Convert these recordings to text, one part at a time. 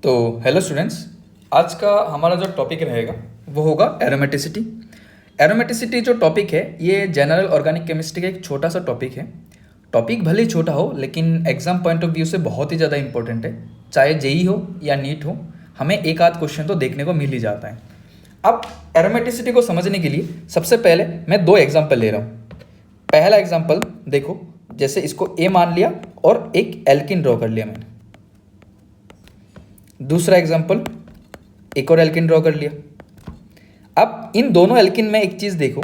तो hello students, आज का हमारा जो टॉपिक रहेगा वो होगा एरोमेटिसिटी। एरोमेटिसिटी जो टॉपिक है ये जनरल ऑर्गेनिक केमिस्ट्री का एक छोटा सा टॉपिक है। टॉपिक भले ही छोटा हो लेकिन एग्जाम पॉइंट ऑफ व्यू से बहुत ही ज़्यादा इंपॉर्टेंट है। चाहे जेई हो या नीट हो, हमें एक आध क्वेश्चन तो देखने को मिल ही जाता है। अब एरोमेटिसिटी को समझने के लिए सबसे पहले मैं दो एग्जाम्पल ले रहा हूँ। पहला एग्जाम्पल देखो, जैसे इसको ए मान लिया और एक एल्किन ड्रॉ कर लिया मैंने। दूसरा एग्जाम्पल, एक और एल्किन ड्रॉ कर लिया। अब इन दोनों एल्किन में एक चीज देखो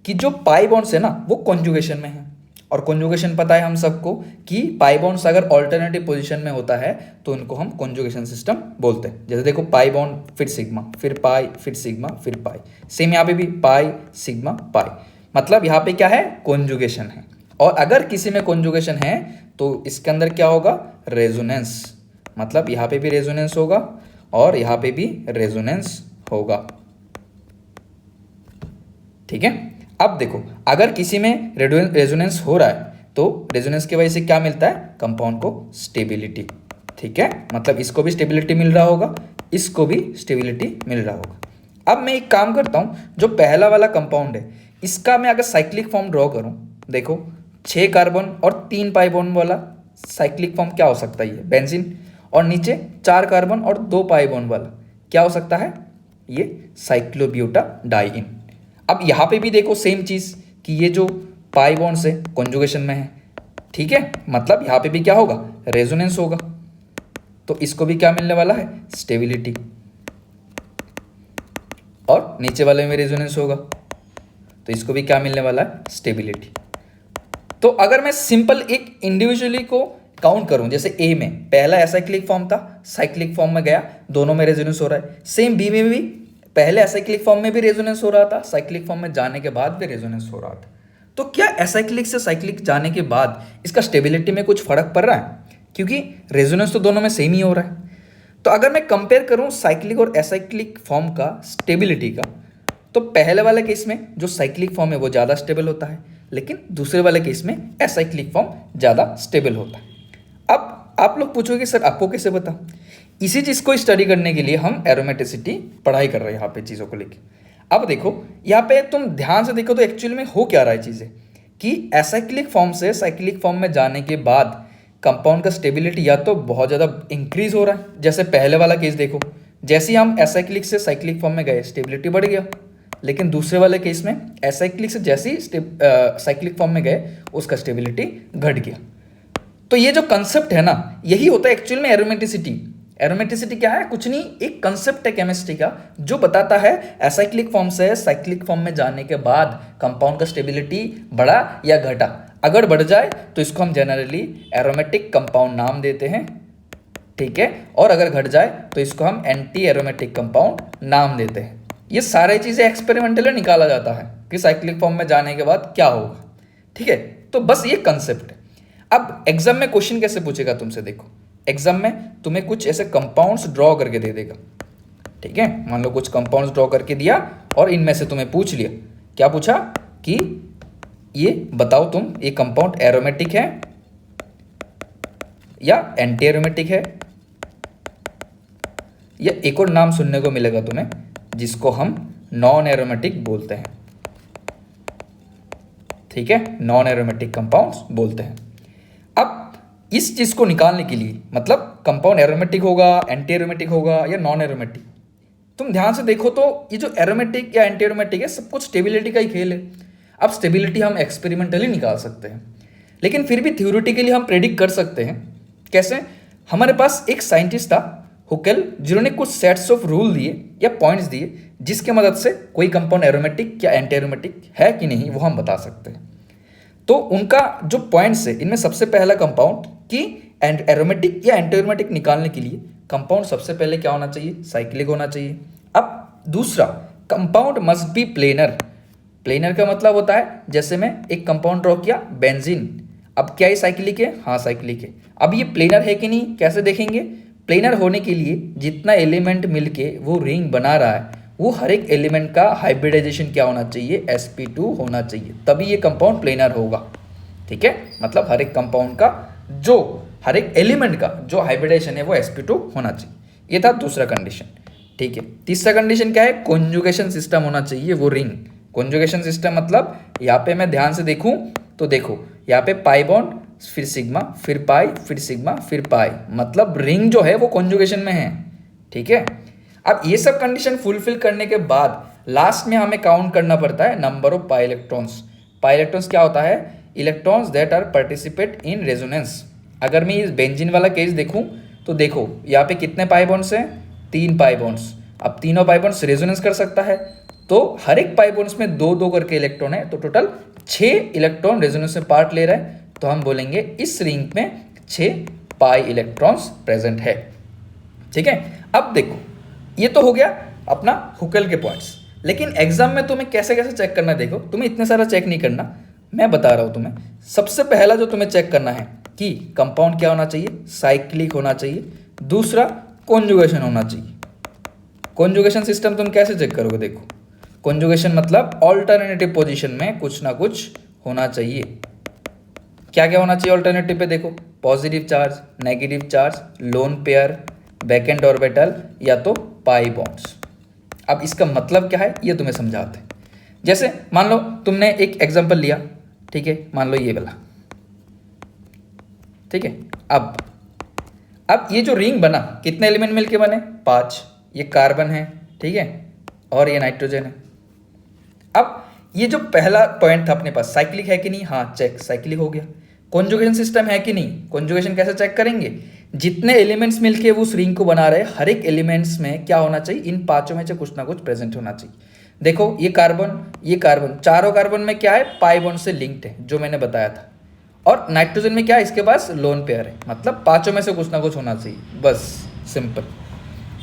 कि जो पाई बॉन्ड्स है ना वो कॉन्जुगेशन में है, और कॉन्जुगेशन पता है हम सबको कि पाई बॉन्ड्स अगर ऑल्टरनेटिव पोजीशन में होता है तो उनको हम कॉन्जुगेशन सिस्टम बोलते हैं। जैसे देखो, पाई बॉन्ड फिर सिग्मा फिर पाई फिर सिग्मा फिर पाई, सेम यहाँ पे भी पाई सिग्मा पाई, मतलब यहाँ पे क्या है, कॉन्जुगेशन है। और अगर किसी में कॉन्जुगेशन है तो इसके अंदर क्या होगा, रेजोनेंस, मतलब यहाँ पे भी रेजोनेंस होगा और यहाँ पे भी रेजोनेंस होगा। ठीक है। अब देखो, अगर किसी में रेजोनेंस हो रहा है तो रेजोनेंस की वजह से क्या मिलता है, कंपाउंड को स्टेबिलिटी। ठीक है, मतलब इसको भी स्टेबिलिटी मिल रहा होगा, इसको भी स्टेबिलिटी मिल रहा होगा। अब मैं एक काम करता हूं, जो पहला वाला कंपाउंड है इसका मैं अगर साइक्लिक फॉर्म ड्रॉ करूं, देखो 6 कार्बन और 3 पाई बॉन्ड वाला साइक्लिक फॉर्म क्या हो सकता है, ये बेंजीन। और नीचे 4 कार्बन और 2 पाई बॉन्ड वाला क्या हो सकता है, ये साइक्लोब्यूटाडाइइन। अब यहाँ पे भी देखो सेम चीज कि ये जो पाई बॉन्ड से कॉन्जुगेशन में है, ठीक है, मतलब यहाँ पे भी क्या होगा, रेजोनेंस होगा, तो इसको भी क्या मिलने वाला है, स्टेबिलिटी। और नीचे वाले में रेजोनेंस होगा तो इसको भी क्या मिलने वाला है, स्टेबिलिटी। तो अगर मैं सिंपल एक इंडिविजुअली को काउंट करूं, जैसे ए में पहला एसाइक्लिक फॉर्म था, साइक्लिक फॉर्म में गया, दोनों में रेजोनेंस हो रहा है। सेम बी में भी पहले एसाइक्लिक फॉर्म में भी रेजोनेंस हो रहा था, साइक्लिक फॉर्म में जाने के बाद भी रेजोनेंस हो रहा था। तो क्या एसाइक्लिक से साइक्लिक जाने के बाद इसका स्टेबिलिटी में कुछ फर्क पड़ रहा है, क्योंकि रेजोनेंस तो दोनों में सेम ही हो रहा है। तो अगर मैं कंपेयर करूं साइक्लिक और एसाइक्लिक फॉर्म का स्टेबिलिटी का, तो पहले वाले केस में जो साइक्लिक फॉर्म है वो ज़्यादा स्टेबल होता है, लेकिन दूसरे वाले केस में एसाइक्लिक फॉर्म ज़्यादा स्टेबल होता है। अब आप लोग पूछोगे सर आपको कैसे पता, इसी चीज़ को स्टडी करने के लिए हम एरोमेटिसिटी पढ़ाई कर रहे हैं यहाँ पे चीज़ों को लेके। अब देखो यहाँ पे तुम ध्यान से देखो तो एक्चुअली में हो क्या रहा है चीज़ें, कि एसाइक्लिक फॉर्म से साइक्लिक फॉर्म में जाने के बाद कंपाउंड का स्टेबिलिटी या तो बहुत ज़्यादा इंक्रीज हो रहा है, जैसे पहले वाला केस देखो, जैसे ही हम एसाइक्लिक से साइक्लिक फॉर्म में गए स्टेबिलिटी बढ़ गया, लेकिन दूसरे वाले केस में एसाइक्लिक से जैसे ही साइक्लिक फॉर्म में गए उसका स्टेबिलिटी घट गया। तो ये जो कंसेप्ट है ना, यही होता है एक्चुअल में एरोमेटिसिटी। एरोमेटिसिटी क्या है, कुछ नहीं, एक कंसेप्ट है केमिस्ट्री का जो बताता है एसाइक्लिक फॉर्म से साइक्लिक फॉर्म में जाने के बाद कंपाउंड का स्टेबिलिटी बढ़ा या घटा। अगर बढ़ जाए तो इसको हम जनरली एरोमेटिक कंपाउंड नाम देते हैं, ठीक है, और अगर घट जाए तो इसको हम एंटी एरोमेटिक कंपाउंड नाम देते हैं। ये सारी चीज़ें एक्सपेरिमेंटली निकाला जाता है कि साइक्लिक फॉर्म में जाने के बाद क्या होगा। ठीक है, तो बस ये कंसेप्ट है। अब एग्जाम में क्वेश्चन कैसे पूछेगा तुमसे, देखो एग्जाम में तुम्हें कुछ ऐसे कंपाउंड्स ड्रॉ करके दे देगा, ठीक है, मान लो कुछ कंपाउंड्स ड्रॉ करके दिया और इनमें से तुम्हें पूछ लिया, क्या पूछा कि ये बताओ तुम, ये कंपाउंड एरोमेटिक है या एंटी एरोमेटिक है, या एक और नाम सुनने को मिलेगा तुम्हें जिसको हम नॉन एरोमेटिक बोलते हैं। ठीक है, नॉन एरोमेटिक कंपाउंड्स बोलते हैं। अब इस चीज को निकालने के लिए, मतलब कंपाउंड एरोमेटिक होगा, एंटी एरोमेटिक होगा या नॉन एरोमेटिक, तुम ध्यान से देखो तो ये जो एरोमेटिक या एंटी एरोमेटिक है सब कुछ स्टेबिलिटी का ही खेल है। अब स्टेबिलिटी हम एक्सपेरिमेंटली निकाल सकते हैं, लेकिन फिर भी थ्योरेटिकली हम प्रेडिक्ट कर सकते हैं। कैसे, हमारे पास एक साइंटिस्ट था हुकेल, जिन्होंने कुछ सेट्स ऑफ रूल दिए या पॉइंट्स दिए जिसके मदद से कोई कंपाउंड एरोमेटिक या एंटी एरोमेटिक है कि नहीं वो हम बता सकते हैं। तो उनका जो पॉइंट्स है, इनमें सबसे पहला कंपाउंड कि एरोमेटिक या एंटी एरोमेटिक निकालने के लिए कंपाउंड सबसे पहले क्या होना चाहिए, साइक्लिक होना चाहिए। अब दूसरा, compound must be planar. Planar का मतलब होता है, जैसे मैं एक कंपाउंड ड्रॉ किया बेंजीन, अब क्या ये साइक्लिक है, हाँ साइक्लिक है। अब ये प्लेनर है कि नहीं कैसे देखेंगे, प्लेनर होने के लिए जितना एलिमेंट मिलके वो रिंग बना रहा है, वो हर एक एलिमेंट का हाइब्रिडाइजेशन क्या होना चाहिए, sp2 होना चाहिए, तभी ये कंपाउंड प्लेनर होगा। ठीक है, मतलब हर एक कंपाउंड का जो हर एक एलिमेंट का जो हाइब्रिडाइजेशन है वो sp2 होना चाहिए। ये था दूसरा कंडीशन, ठीक है। तीसरा कंडीशन क्या है, कॉन्जुगेशन सिस्टम होना चाहिए वो रिंग। कॉन्जुगेशन सिस्टम मतलब यहाँ पे मैं ध्यान से देखूं तो देखो यहाँ पे पाई बॉन्ड, फिर सिग्मा, फिर पाई, फिर सिग्मा, फिर पाई, मतलब रिंग जो है वो कॉन्जुगेशन में है, ठीक है। अब ये सब कंडीशन फुलफिल करने के बाद लास्ट में हमें काउंट करना पड़ता है number of pi electrons. Pi electrons क्या होता है, electrons that are participate in resonance. अगर मैं इस बेंजीन वाला केस देखूं तो देखो यहाँ पे कितने पाई बॉन्ड्स हैं, 3 पाई बॉन्ड्स। अब तीनों पाई बॉन्ड्स रेजोनेंस कर सकता है, तो हर एक पाई बॉन्ड्स में 2-2 करके इलेक्ट्रॉन है, तो टोटल 6 इलेक्ट्रॉन रेजोनेंस में पार्ट ले रहा है। तो हम बोलेंगे इस रिंग में 6 पाई इलेक्ट्रॉन्स प्रेजेंट है, ठीक है। अब देखो ये तो हो गया अपना हुकेल के पॉइंट्स, लेकिन एग्जाम में तुम्हें कैसे कैसे चेक करना है, देखो तुम्हें इतने सारा चेक नहीं करना, मैं बता रहा हूँ तुम्हें। सबसे पहला जो तुम्हें चेक करना है कि कंपाउंड क्या होना चाहिए, साइक्लिक होना चाहिए। दूसरा कॉन्जुगेशन होना चाहिए। कॉन्जुगेशन सिस्टम तुम कैसे चेक करोगे, देखो कॉन्जुगेशन मतलब ऑल्टरनेटिव पोजीशन में कुछ ना कुछ होना चाहिए। क्या क्या होना चाहिए ऑल्टरनेटिव पे, देखो positive charge, negative charge, lone pair, backend orbital या तो पाई बॉन्ड्स। अब इसका मतलब क्या है ये तुम्हें समझाते हैं। जैसे मान लो तुमने एक एग्जांपल लिया, ठीक है, मान लो ये वाला, ठीक है। अब ये जो रिंग बना कितने एलिमेंट मिलके बने, 5। ये कार्बन है, ठीक है, और ये नाइट्रोजन है। अब ये जो पहला पॉइंट था अपने पास, साइक्लिक है कि नहीं, हाँ चेक, साइक्लिक हो गया। कॉन्जुगेशन सिस्टम है कि नहीं, कॉन्जुगेशन कैसे चेक करेंगे, जितने एलिमेंट्स मिलके वो उस रिंग को बना रहे हर एक एलिमेंट्स में क्या होना चाहिए, इन पांचों में से कुछ ना कुछ प्रेजेंट होना चाहिए। देखो ये कार्बन, चारों कार्बन में क्या है, पाई बॉन्ड से लिंक्ड है जो मैंने बताया था, और नाइट्रोजन में क्या है, इसके पास लोन पेयर है, मतलब पांचों में से कुछ ना कुछ होना चाहिए, बस सिंपल।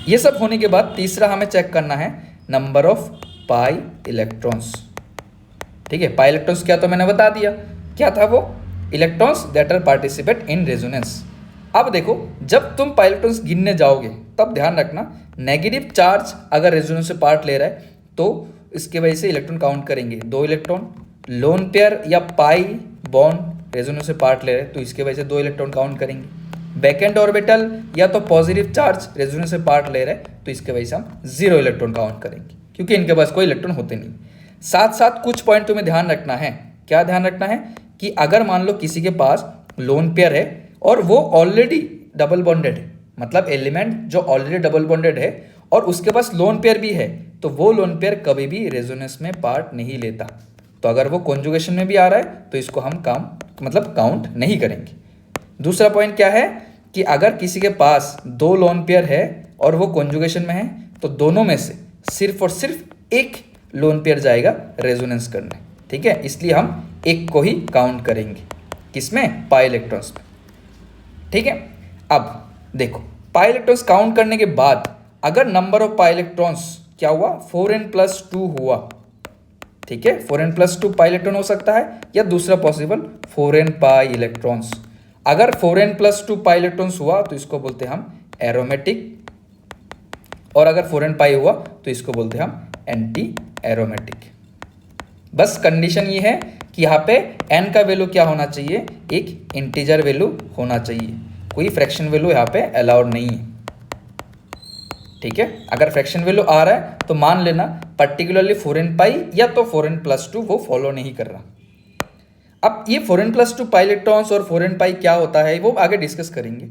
ये सब होने के बाद तीसरा हमें चेक करना है नंबर ऑफ पाई इलेक्ट्रॉन्स, ठीक है। पाई इलेक्ट्रॉन्स क्या, तो मैंने बता दिया क्या था वो, electrons that are participate in resonance. अब देखो जब तुम पाई इलेक्ट्रॉन्स गिनने जाओगे तब ध्यान रखना नेगेटिव चार्ज अगर रेजोनेंस से पार्ट ले रहा है तो इसके वजह से इलेक्ट्रॉन काउंट करेंगे 2 इलेक्ट्रॉन। लोन पेयर या पाई बॉन्ड रेजोनेंस से पार्ट ले रहे हैं तो इसके वजह से 2 इलेक्ट्रॉन काउंट करेंगे। बैकेंड ऑर्बिटल या तो पॉजिटिव चार्ज रेजोनेंस से पार्ट ले रहे हैं तो इसके वजह से हम 0 इलेक्ट्रॉन काउंट करेंगे, क्योंकि इनके पास कोई इलेक्ट्रॉन होते नहीं। साथ साथ कुछ पॉइंट तुम्हें ध्यान रखना है, क्या ध्यान रखना है कि अगर मान लो किसी के पास लोन पेयर है और वो ऑलरेडी डबल बॉन्डेड है, मतलब एलिमेंट जो ऑलरेडी डबल बॉन्डेड है और उसके पास लोन पेयर भी है, तो वो लोन पेयर कभी भी रेजोनेंस में पार्ट नहीं लेता। तो अगर वो कॉन्जुगेशन में भी आ रहा है तो इसको हम काउंट नहीं करेंगे। दूसरा पॉइंट क्या है कि अगर किसी के पास 2 लोन पेयर है और वो कॉन्जुगेशन में है तो दोनों में से सिर्फ और सिर्फ एक लोन पेयर जाएगा रेजोनेंस करने, ठीक है। इसलिए हम एक को ही काउंट करेंगे, किसमें, पाई इलेक्ट्रॉन्स में, ठीक है। अब देखो पाई इलेक्ट्रॉन्स काउंट करने के बाद अगर नंबर ऑफ पाई इलेक्ट्रॉन्स क्या हुआ, 4n+2 हुआ, ठीक है। 4n+2 पाई इलेक्ट्रॉन हो सकता है या दूसरा पॉसिबल 4n पाई इलेक्ट्रॉन्स। अगर 4n+2 पाई इलेक्ट्रॉन्स हुआ तो इसको बोलते हैं हम एरोमेटिक, और अगर 4n पाई हुआ तो इसको बोलते हैं हम एंटी एरोमेटिक। बस कंडीशन ये है कि यहाँ पे n का वैल्यू क्या होना चाहिए, एक इंटीजर वैल्यू होना चाहिए, कोई फ्रैक्शन वैल्यू यहाँ पे अलाउड नहीं है, ठीक है। अगर फ्रैक्शन वैल्यू आ रहा है तो मान लेना पर्टिकुलरली 4n पाई या तो 4n+2 वो फॉलो नहीं कर रहा। अब ये 4n+2 पाई इलेक्ट्रॉन्स और 4n पाई क्या होता है वो आगे डिस्कस करेंगे।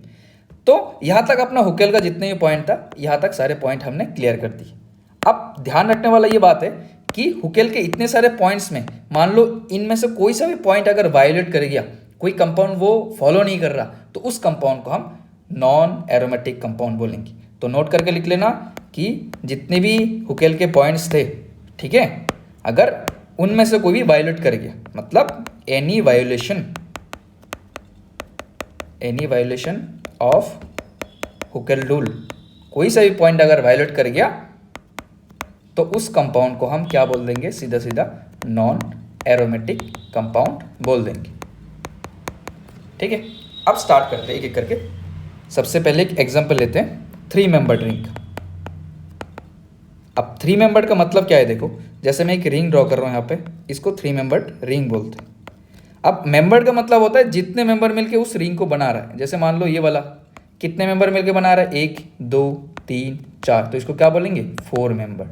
तो यहाँ तक अपना हुकेल का जितने भी पॉइंट था, यहाँ तक सारे पॉइंट हमने क्लियर कर दिए। अब ध्यान रखने वाला ये बात है कि हुकेल के इतने सारे पॉइंट्स में मान लो इनमें से कोई सा भी पॉइंट अगर वायोलेट कर गया, कोई कंपाउंड वो फॉलो नहीं कर रहा, तो उस कंपाउंड को हम नॉन एरोमेटिक कंपाउंड बोलेंगे। तो नोट करके लिख लेना कि जितने भी हुकेल के पॉइंट्स थे, ठीक है, अगर उनमें से कोई भी वायोलेट कर गया, मतलब एनी वायोलेशन ऑफ हुकेल रूल, कोई सा भी पॉइंट अगर वायोलेट कर गया तो उस कंपाउंड को हम क्या बोल देंगे, सीधा सीधा नॉन एरोमेटिक कंपाउंड बोल देंगे, ठीक है। अब स्टार्ट करते हैं एक एक करके। सबसे पहले एक एग्जांपल लेते हैं 3 मेंबर्ड रिंग। अब 3 मेंबर्ड का मतलब क्या है, देखो जैसे मैं एक रिंग ड्रॉ कर रहा हूँ यहाँ पे, इसको 3 मेंबर्ड रिंग बोलते हैं। अब मेंबर्ड का मतलब होता है जितने मेंबर मिलके उस रिंग को बना रहा है। जैसे मान लो ये वाला कितने मेंबर मिलके बना रहा है, 1 2 3 4, तो इसको क्या बोलेंगे 4 मेंबर।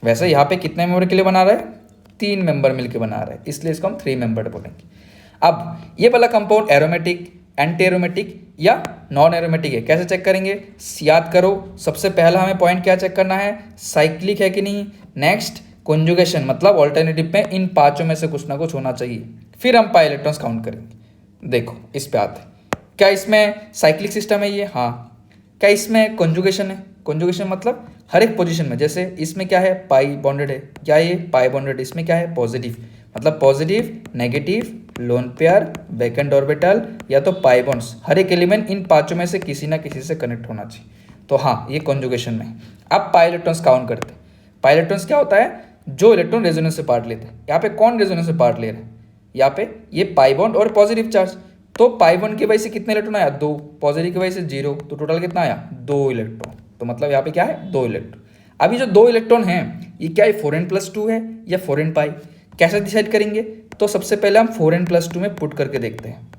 वैसे यहाँ पे कितने मेंबर के लिए बना रहा है, 3 मेंबर मिलके बना रहा है, इसलिए इसको हम 3 मेंबर बोलेंगे। अब ये वाला कंपाउंड एरोमेटिक, एंटी एरोमेटिक या नॉन एरोमेटिक है, कैसे चेक करेंगे, याद करो। सबसे पहला हमें पॉइंट क्या चेक करना है, साइक्लिक है कि नहीं। नेक्स्ट कॉन्जुगेशन, मतलब ऑल्टरनेटिव में इन पांचों में से कुछ ना कुछ होना चाहिए। फिर हम पाई इलेक्ट्रॉन्स काउंट करेंगे। देखो इस पे आते हैं, क्या इसमें साइक्लिक सिस्टम है ये, हाँ। क्या इसमें कॉन्जुगेशन है, कॉन्जुगेशन मतलब हर एक पोजीशन में, जैसे इसमें क्या है पाई बॉन्डेड है, क्या ये पाई बॉन्डेड, इसमें क्या है पॉजिटिव, मतलब positive negative lone pair vacant orbital या तो पाई बॉन्ड्स, हर एक एलिमेंट इन पांचों में से किसी ना किसी से कनेक्ट होना चाहिए। तो हाँ ये कॉन्जुगेशन में है। अब पाई इलेक्ट्रॉन्स काउंट करते हैं। पाई इलेक्ट्रॉन्स क्या होता है, जो इलेक्ट्रॉन रेजोनेंस से पार्ट लेते हैं। यहाँ पे कौन रेजोनेंस से पार्ट ले रहा है, यहाँ पे ये पाई बॉन्ड और पॉजिटिव चार्ज। तो पाई बॉन्ड की वजह से कितने इलेक्ट्रॉन आया, 2, पॉजिटिव की वजह से 0, तो टोटल कितना आया 2 इलेक्ट्रॉन। तो मतलब यहाँ पे क्या है 2 इलेक्ट्रॉन। अभी जो 2 इलेक्ट्रॉन हैं ये क्या है 4n+2 है या 4n पाई, कैसे डिसाइड करेंगे। तो सबसे पहले हम 4n+2 में पुट करके देखते हैं।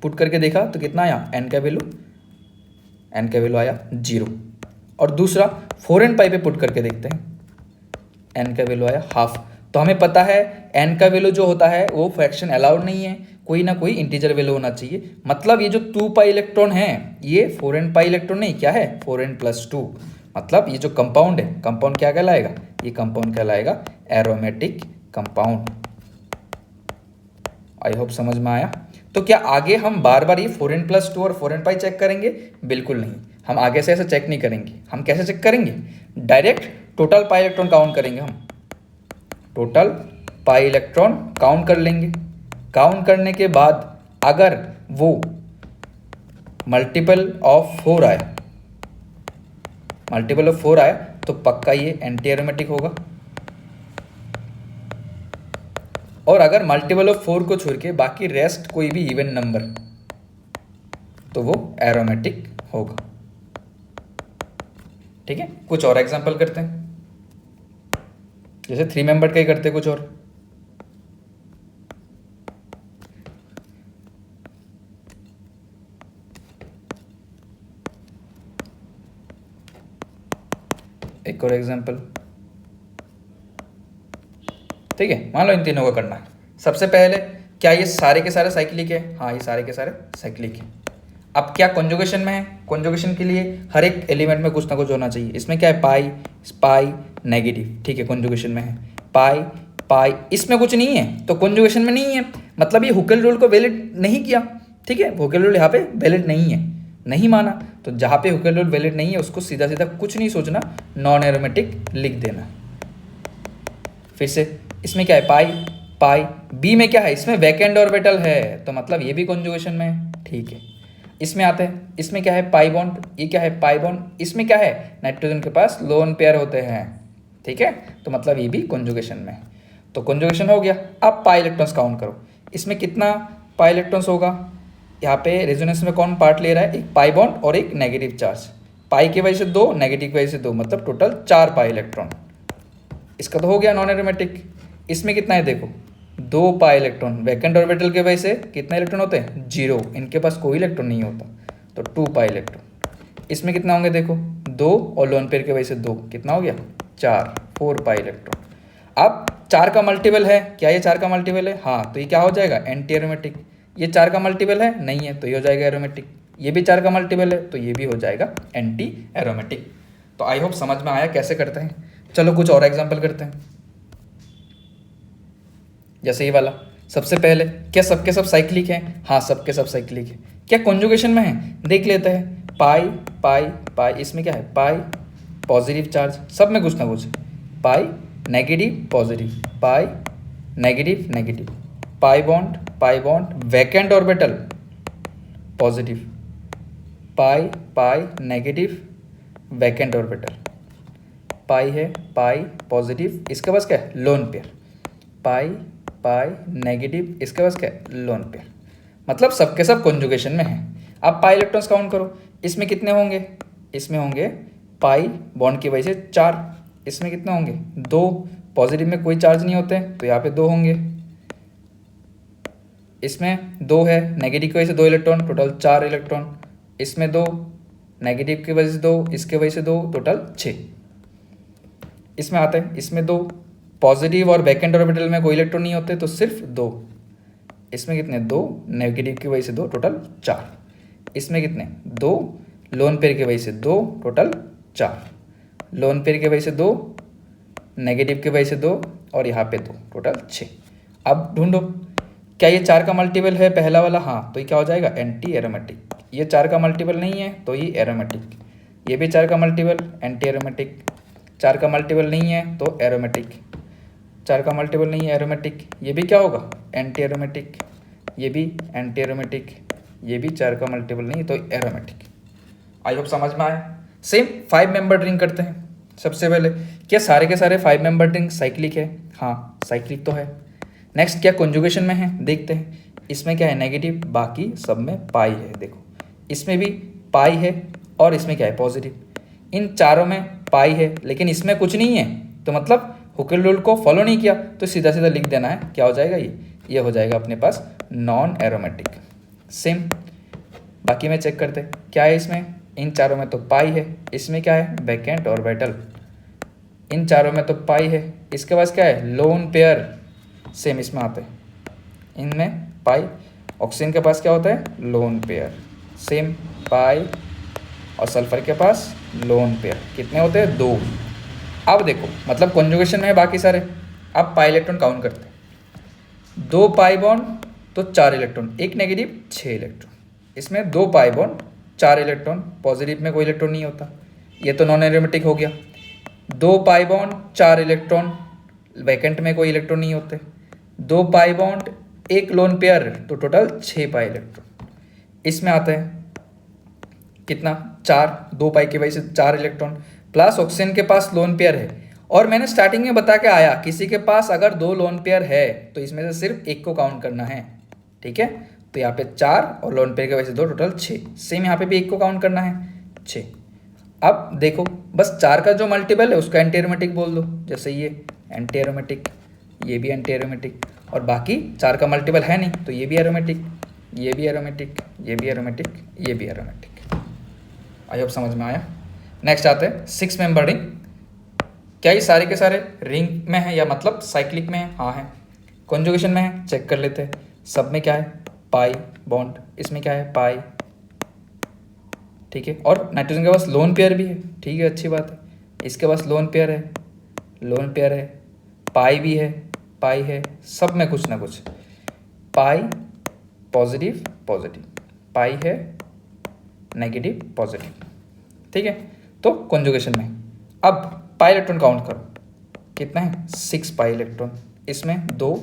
पुट करके देखा तो कितना आया, n का वैल्यू आया 0। और दूसरा 4n पाई पे पुट करके देखते हैं, n का वैल्यू आया हाफ। तो हमें पता है n का वैल्यू जो होता है वो फ्रैक्शन अलाउड नहीं है, कोई ना कोई इंटीजर वैल्यू होना चाहिए। मतलब ये जो 2 पाई इलेक्ट्रॉन है ये 4n पाई इलेक्ट्रॉन नहीं, क्या है 4n+2। मतलब ये जो कंपाउंड है, कंपाउंड क्या कहलाएगा, ये कंपाउंड कहलाएगा एरोमेटिक कंपाउंड। आई होप समझ में आया। तो क्या आगे हम बार बार ये 4n+2 और 4n पाई चेक करेंगे, बिल्कुल नहीं। हम आगे से ऐसे चेक नहीं करेंगे। हम कैसे चेक करेंगे, direct total pi electron count करेंगे। हम टोटल पाई इलेक्ट्रॉन काउंट कर लेंगे। काउंट करने के बाद अगर वो मल्टीपल ऑफ 4 आए, मल्टीपल ऑफ 4 आए तो पक्का ये एंटी एरोमेटिक होगा। और अगर मल्टीपल ऑफ 4 को छोड़ के बाकी रेस्ट कोई भी इवन नंबर तो वो एरोमेटिक होगा। ठीक है, कुछ और एग्जांपल करते हैं, जैसे 3 मेंबर का ही करते हैं कुछ और। एक और एग्जांपल, ठीक है, मान लो इन तीनों को करना है। सबसे पहले क्या ये सारे के सारे साइक्लिक है, हाँ ये सारे के सारे साइक्लिक है। अब क्या कॉन्जुगेशन में है, कॉन्जुगेशन के लिए हर एक एलिमेंट में कुछ ना कुछ होना चाहिए। इसमें क्या है पाई पाई नेगेटिव, ठीक है कॉन्जुगेशन में है। पाई पाई इसमें कुछ नहीं है तो कॉन्जुगेशन में नहीं है, मतलब ये हुकेल रूल को वैलिड नहीं किया। ठीक है, हुकेल रूल यहाँ पे वैलिड नहीं है, नहीं माना। तो जहाँ पे हुकेल रूल वैलिड नहीं है उसको सीधा सीधा कुछ नहीं सोचना, नॉन एरोमेटिक लिख देना। फिर से इसमें क्या है पाई पाई, बी में क्या है, इसमें वैकेंट ऑर्बिटल है तो मतलब ये भी कॉन्जुगेशन में है। ठीक है, इसमें आते हैं, इसमें क्या है पाई बॉन्ड, ये क्या है पाई बॉन्ड, इसमें क्या है नाइट्रोजन के पास लोन पेयर होते हैं। ठीक है, तो मतलब ये भी कॉन्जुगेशन में है। तो कॉन्जुगेशन हो गया। अब पाई इलेक्ट्रॉन्स काउंट करो, इसमें कितना पाई इलेक्ट्रॉन्स होगा। यहाँ पे रेजोनेंस में कौन पार्ट ले रहा है, एक पाई बॉन्ड और एक नेगेटिव चार्ज। पाई की वजह से 2, नेगेटिव की वजह से 2, मतलब टोटल 4 पाई इलेक्ट्रॉन। इसका तो हो गया नॉन एरोमेटिक। इसमें कितना है देखो, 2 पाई इलेक्ट्रॉन, वैकेंट ऑर्बिटल के वजह से कितने इलेक्ट्रॉन होते हैं 0, इनके पास कोई इलेक्ट्रॉन नहीं होता तो 2 पाई इलेक्ट्रॉन। इसमें कितना होंगे देखो 2 और लोन पेयर की वजह से 2, कितना हो गया 4, 4 पाई इलेक्ट्रॉन। अब 4 का मल्टीपल है, क्या ये 4 का मल्टीपल है, हाँ तो ये क्या हो जाएगा एंटी एरोमेटिक। ये 4 का मल्टीपल है, नहीं है तो ये हो जाएगा एरोमेटिक। ये भी 4 का मल्टीपल है तो ये भी हो जाएगा एंटी एरोमेटिक। तो आई होप समझ में आया कैसे करते हैं। चलो कुछ और एग्जाम्पल करते हैं, जैसे ये वाला। सबसे पहले क्या सबके सब साइक्लिक हैं, हाँ सबके सब साइक्लिक है। क्या कॉन्जुगेशन में है, देख लेते हैं। पाई पाई पाई, इसमें क्या है पाई पॉजिटिव चार्ज, सब में कुछ ना कुछ। Pi negative positive, pi negative negative, pi bond vacant orbital positive, pi pi negative vacant orbital, pi है पाई पॉजिटिव, इसके पास क्या है lone pair, pi pi negative, इसके पास क्या है लोन पेयर। मतलब सबके सब कॉन्जुगेशन में है। अब पाई इलेक्ट्रॉन्स काउंट करो, इसमें कितने होंगे, इसमें होंगे पाई बॉन्ड की वजह से 4, इसमें कितने होंगे 2, पॉजिटिव में कोई चार्ज नहीं होते तो यहाँ पे 2 होंगे। इसमें 2 है, नेगेटिव की वजह से 2 इलेक्ट्रॉन, टोटल 4 इलेक्ट्रॉन। इसमें 2, नेगेटिव की वजह से 2, इसके वजह से 2, टोटल 6। इसमें आते हैं, इसमें 2, पॉजिटिव और वैकेंट ऑर्बिटल में कोई इलेक्ट्रॉन नहीं होते तो सिर्फ 2। इसमें कितने 2, नेगेटिव की वजह से 2, टोटल 4। इसमें कितने 2, लोन पेयर की वजह से 2, टोटल 4। लोन पेयर की वजह से 2, नेगेटिव की वजह से 2 और यहाँ पे 2, टोटल 6। अब ढूंढो क्या ये 4 का मल्टीपल है पहला वाला, हाँ, तो ये क्या हो जाएगा एंटी एरोमेटिक। ये 4 का मल्टीपल नहीं है तो ये एरोमेटिक। ये भी 4 का मल्टीपल, एंटी एरोमेटिक। 4 का मल्टीपल नहीं है तो एरोमेटिक। 4 का मल्टीपल नहीं है एरोमेटिक। ये भी क्या होगा एंटी एरोमेटिक। ये भी एंटी एरोमेटिक। ये भी 4 का मल्टीपल नहीं तो एरोमेटिक। आई होप समझ में आया। सेम 5 मेंबर रिंग करते हैं। सबसे पहले क्या सारे के सारे 5 मेंबर रिंग साइक्लिक है, हाँ साइक्लिक तो है। नेक्स्ट क्या कॉन्जुगेशन में है, देखते हैं। इसमें क्या है नेगेटिव, बाकी सब में पाई है। देखो इसमें भी पाई है और इसमें क्या है पॉजिटिव। इन चारों में पाई है लेकिन इसमें कुछ नहीं है, तो मतलब हुकेल रूल को फॉलो नहीं किया, तो सीधा सीधा लिख देना है। क्या हो जाएगा ये हो जाएगा अपने पास नॉन एरोमेटिक। सेम बाकी में चेक करते क्या है इसमें। इन चारों में तो पाई है, इसमें क्या है वैकेंट ऑर्बिटल। इन चारों में तो पाई है, इसके पास क्या है लोन पेयर। सेम इसमें आते हैं, इनमें पाई। ऑक्सीजन के पास क्या होता है लोन पेयर। सेम पाई और सल्फर के पास लोन पेयर। कितने होते हैं 2। अब देखो मतलब कॉन्जुगेशन में है बाकी सारे। अब पाई इलेक्ट्रॉन काउंट करते हैं। 2 पाई बॉन्ड तो 4 इलेक्ट्रॉन, 1 नेगेटिव 6 इलेक्ट्रॉन। इसमें 2 पाई बॉन्ड 4 इलेक्ट्रॉन, पॉजिटिव में कोई इलेक्ट्रॉन नहीं होता, ये तो नॉन एरोमेटिक हो गया। 2 पाई बॉन्ड 4 इलेक्ट्रॉन, वैकेंट में कोई इलेक्ट्रॉन नहीं होते। 2 पाई बॉन्ड 1 लोन पेयर, तो टोटल 6 पाई इलेक्ट्रॉन। इसमें आता है कितना 4, 2 पाई की वजह से 4 इलेक्ट्रॉन, प्लस ऑक्सीजन के पास लोन पेयर है। और मैंने स्टार्टिंग में बता के आया किसी के पास अगर 2 लोन पेयर है तो इसमें से सिर्फ 1 को काउंट करना है, ठीक है। तो यहाँ पे 4 और लोन पेयर की वजह से 2, टोटल 6। सेम यहाँ पे भी 1 को काउंट करना है 6। अब देखो बस 4 का जो मल्टीपल है उसका एंटी एरोमेटिक बोल दो, जैसे ये एंटी एरोमेटिक, ये भी एंटी एरोमेटिक, और बाकी 4 का मल्टीपल है नहीं तो ये भी एरोमेटिक, ये भी एरोमेटिक, ये भी एरोमेटिक, ये भी एरोमेटिक। आई होप समझ में आया। नेक्स्ट आते हैं 6 मेंबर रिंग। क्या ये सारे के सारे रिंग में है या मतलब साइक्लिक में है, हाँ है। कॉन्जुगेशन में है, चेक कर लेते हैं। सब में क्या है पाई बॉन्ड, इसमें क्या है पाई, ठीक है। और नाइट्रोजन के पास लोन पेयर भी है, ठीक है, अच्छी बात है। इसके पास लोन पेयर है, लोन पेयर है, पाई भी है, पाई है, सब में कुछ ना कुछ। पाई पॉजिटिव पॉजिटिव, पाई है नेगेटिव पॉजिटिव, ठीक है। तो कॉन्जुगेशन में अब पाई इलेक्ट्रॉन काउंट करो, कितना है 6 पाई इलेक्ट्रॉन। इसमें 2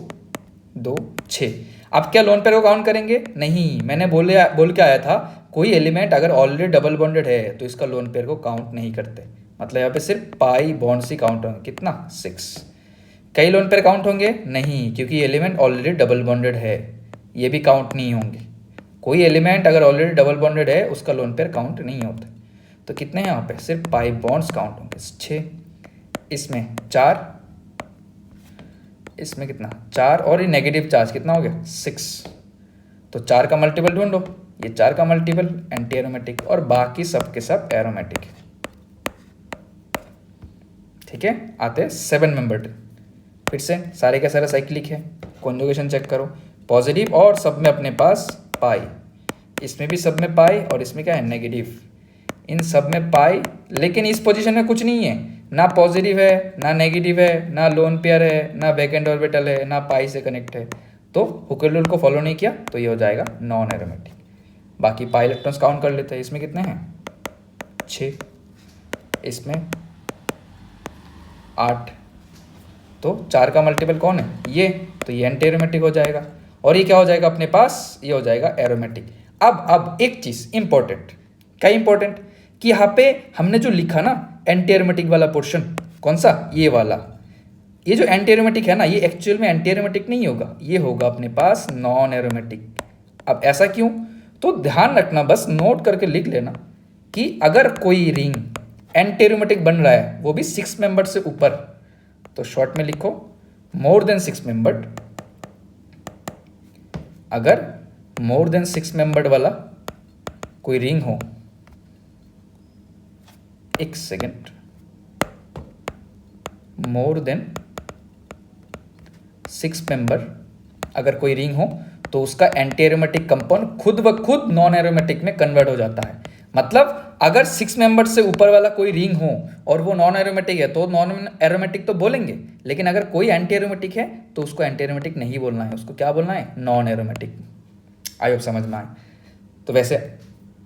2 6। अब क्या लोन पेयर को काउंट करेंगे, नहीं, मैंने बोल के आया था कोई एलिमेंट अगर ऑलरेडी डबल बॉन्डेड है तो इसका लोन पेयर को काउंट नहीं करते, मतलब यहाँ पे सिर्फ पाई बॉन्ड से काउंट होंगे। कितना 6। कई लोन पेयर काउंट होंगे नहीं, क्योंकि एलिमेंट ऑलरेडी डबल बॉन्डेड है, ये भी काउंट नहीं होंगे। कोई एलिमेंट अगर ऑलरेडी डबल बॉन्डेड है उसका लोन पेयर काउंट नहीं होता। तो कितने हैं यहाँ पे सिर्फ पाई बॉन्ड्स काउंट होंगे 6। इसमें 4, इसमें कितना 4, और ये नेगेटिव चार्ज कितना हो गया 6। तो 4 का मल्टीपल ढूंढो, ये 4 का मल्टीपल एंटी एरोमेटिक, और बाकी सब के सब एरोमेटिक, ठीक है। आते हैं 7 मेंबर। फिर से सारे का सारा साइक्लिक है। कॉन्जुगेशन चेक करो, पॉजिटिव और सब में अपने पास पाई, इसमें भी सब में पाई, और इसमें क्या है नेगेटिव। इन सब में पाई, लेकिन इस पोजीशन में कुछ नहीं है, ना पॉजिटिव है ना नेगेटिव है, ना लोन पेयर है, ना वैकेंट ऑर्बिटल है, ना पाई से कनेक्ट है। तो हुकेल रूल को फॉलो नहीं किया तो ये हो जाएगा नॉन एरोमेटिक। बाकी पाई इलेक्ट्रॉन्स काउंट कर लेते हैं। इसमें कितने हैं 6, इसमें 8। तो 4 का मल्टीपल कौन है ये, तो ये एंटी एरोमेटिक हो जाएगा, और ये क्या हो जाएगा अपने पास, ये हो जाएगा एरोमेटिक। अब एक चीज़ इंपॉर्टेंट, क्या इंपॉर्टेंट, कि यहाँ पे हमने जो लिखा ना एंटी एरोमेटिक वाला पोर्शन, कौन सा, ये वाला, ये जो एंटी एरोमेटिक है ना, ये एक्चुअल में एंटी एरोमेटिक नहीं होगा, ये होगा अपने पास नॉन एरोमेटिक। अब ऐसा क्यों, तो ध्यान रखना, बस नोट करके लिख लेना कि अगर कोई रिंग एंटी एरोमेटिक बन रहा है वो भी 6 मेंबर से ऊपर, तो शॉर्ट में लिखो मोर देन 6 मेंबर्ड। अगर मोर देन 6 मेंबर्ड वाला कोई रिंग हो एक सेकेंड, मोर देन 6 मेंबर अगर कोई रिंग हो तो उसका एंटी एरोमेटिक कंपाउंड खुद ब खुद नॉन एरोमेटिक में कन्वर्ट हो जाता है। मतलब अगर 6 मेंबर से ऊपर वाला कोई रिंग हो और वो नॉन एरोमेटिक है तो नॉन एरोमेटिक तो बोलेंगे, लेकिन अगर कोई एंटी एरोमेटिक है तो उसको एंटी एरोमेटिक नहीं बोलना है, उसको क्या बोलना है, नॉन एरोमेटिक। आई होप समझ में आए। तो वैसे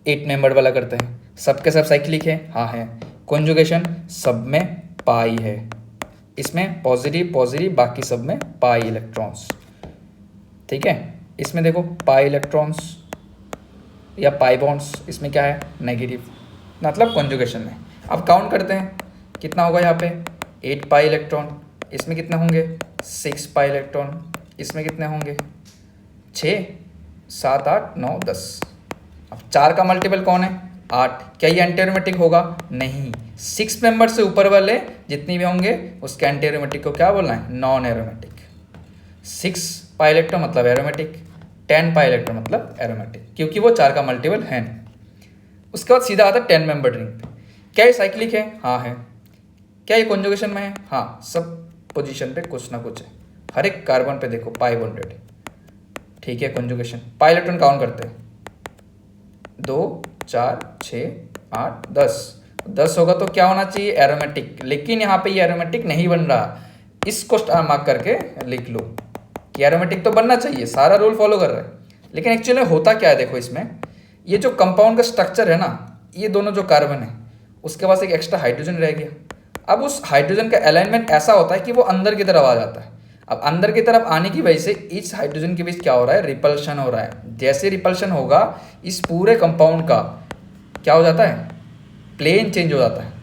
8 मेंबर वाला करते हैं, सब के सब साइक्लिक है, हाँ है। कॉन्जुगेशन सब में पाई है, इसमें पॉजिटिव पॉजिटिव, बाकी सब में पाई इलेक्ट्रॉन्स, ठीक है। इसमें देखो पाई इलेक्ट्रॉन्स या पाई बॉन्ड्स, इसमें क्या है, नेगेटिव, मतलब कॉन्जुगेशन में। अब काउंट करते हैं कितना होगा यहाँ पे, 8 पाई इलेक्ट्रॉन, इसमें कितने होंगे 6 पाई इलेक्ट्रॉन, इसमें कितने होंगे 6, 7, 8, 9, 10। अब 4 का मल्टीपल कौन है, 8। क्या ये एंटी एरोमेटिक होगा, नहीं। 6 मेंबर से ऊपर वाले जितनी भी होंगे उसके एंटी एरोमेटिक को क्या बोलना है, नॉन एरोमेटिक। 6 पाई इलेक्ट्रॉन मतलब एरोमेटिक, 10 पाई इलेक्ट्रॉन मतलब एरोमेटिक, क्योंकि वो 4 का मल्टीपल है नहीं। उसके बाद सीधा आता है 10 मेंबर रिंग पे। क्या ये साइक्लिक है, हाँ है। क्या ये कॉन्जुगेशन में है, हाँ, सब पोजीशन पे कुछ ना कुछ है। हर एक कार्बन पे देखो पाई बॉन्डेड है, ठीक है। कॉन्जुगेशन पाई इलेक्ट्रॉन काउंट करते हैं, 2, 4, 6, 8, 10 होगा तो क्या होना चाहिए, एरोमेटिक। लेकिन यहाँ पे ये एरोमेटिक नहीं बन रहा, इसको स्टार मार्क करके लिख लो कि एरोमेटिक तो बनना चाहिए, सारा रूल फॉलो कर रहा है। लेकिन एक्चुअली होता क्या है, देखो इसमें ये जो कंपाउंड का स्ट्रक्चर है ना, ये दोनों जो कार्बन है उसके पास एक एक्स्ट्रा हाइड्रोजन रह गया। अब उस हाइड्रोजन का अलाइनमेंट ऐसा होता है कि वो अंदर की तरफ आ जाता है। अब अंदर की तरफ आने की वजह से इस हाइड्रोजन के बीच क्या हो रहा है, रिपल्शन हो रहा है। जैसे रिपल्शन होगा इस पूरे कंपाउंड का क्या हो जाता है, प्लेन चेंज हो जाता है,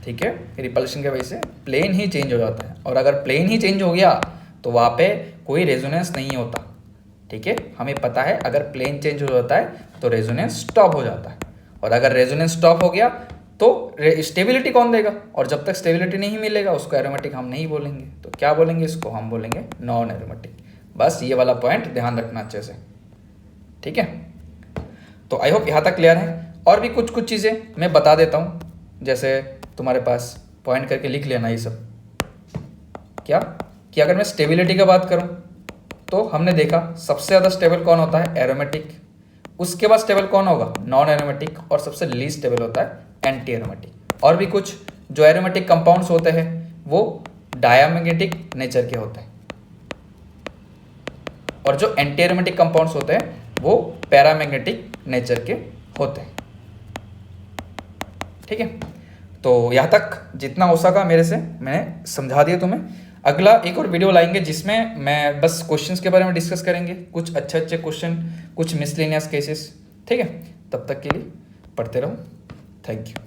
ठीक है। रिपल्शन की वजह से प्लेन ही चेंज हो जाता है, और अगर प्लेन ही चेंज हो गया तो वहाँ पे कोई रेजोनेंस नहीं होता, ठीक है। हमें पता है अगर प्लेन चेंज हो जाता है तो रेजोनेंस स्टॉप हो जाता है, और अगर रेजोनेंस स्टॉप हो गया तो स्टेबिलिटी कौन देगा, और जब तक स्टेबिलिटी नहीं मिलेगा उसको एरोमेटिक हम नहीं बोलेंगे। तो क्या बोलेंगे, इसको हम बोलेंगे नॉन एरोमेटिक। बस ये वाला पॉइंट ध्यान रखना अच्छे से, ठीक है। तो आई होप यहाँ तक क्लियर है। और भी कुछ कुछ चीज़ें मैं बता देता हूँ, जैसे तुम्हारे पास पॉइंट करके लिख लेना ये सब। क्या कि अगर मैं स्टेबिलिटी की बात करूँ तो हमने देखा सबसे ज़्यादा स्टेबल कौन होता है, एरोमेटिक। उसके बाद स्टेबल कौन होगा, नॉन एरोमेटिक, और सबसे लीस्ट स्टेबल होता है एंटी एरोमेटिक। और भी कुछ जो एरोमेटिक कंपाउंड्स होते हैं वो डायमैग्नेटिक नेचर के होते हैं, और जो एंटी एरोमेटिक कंपाउंड्स होते हैं वो पैरामैग्नेटिक नेचर के होते हैं, ठीक है। तो यहाँ तक जितना हो सका मेरे से मैंने समझा दिया तुम्हें। अगला एक और वीडियो लाएंगे जिसमें मैं बस क्वेश्चंस के बारे में डिस्कस करेंगे, कुछ अच्छे अच्छे क्वेश्चन, कुछ मिसलेनियस केसेस, ठीक है। तब तक के लिए पढ़ते रहो, थैंक यू।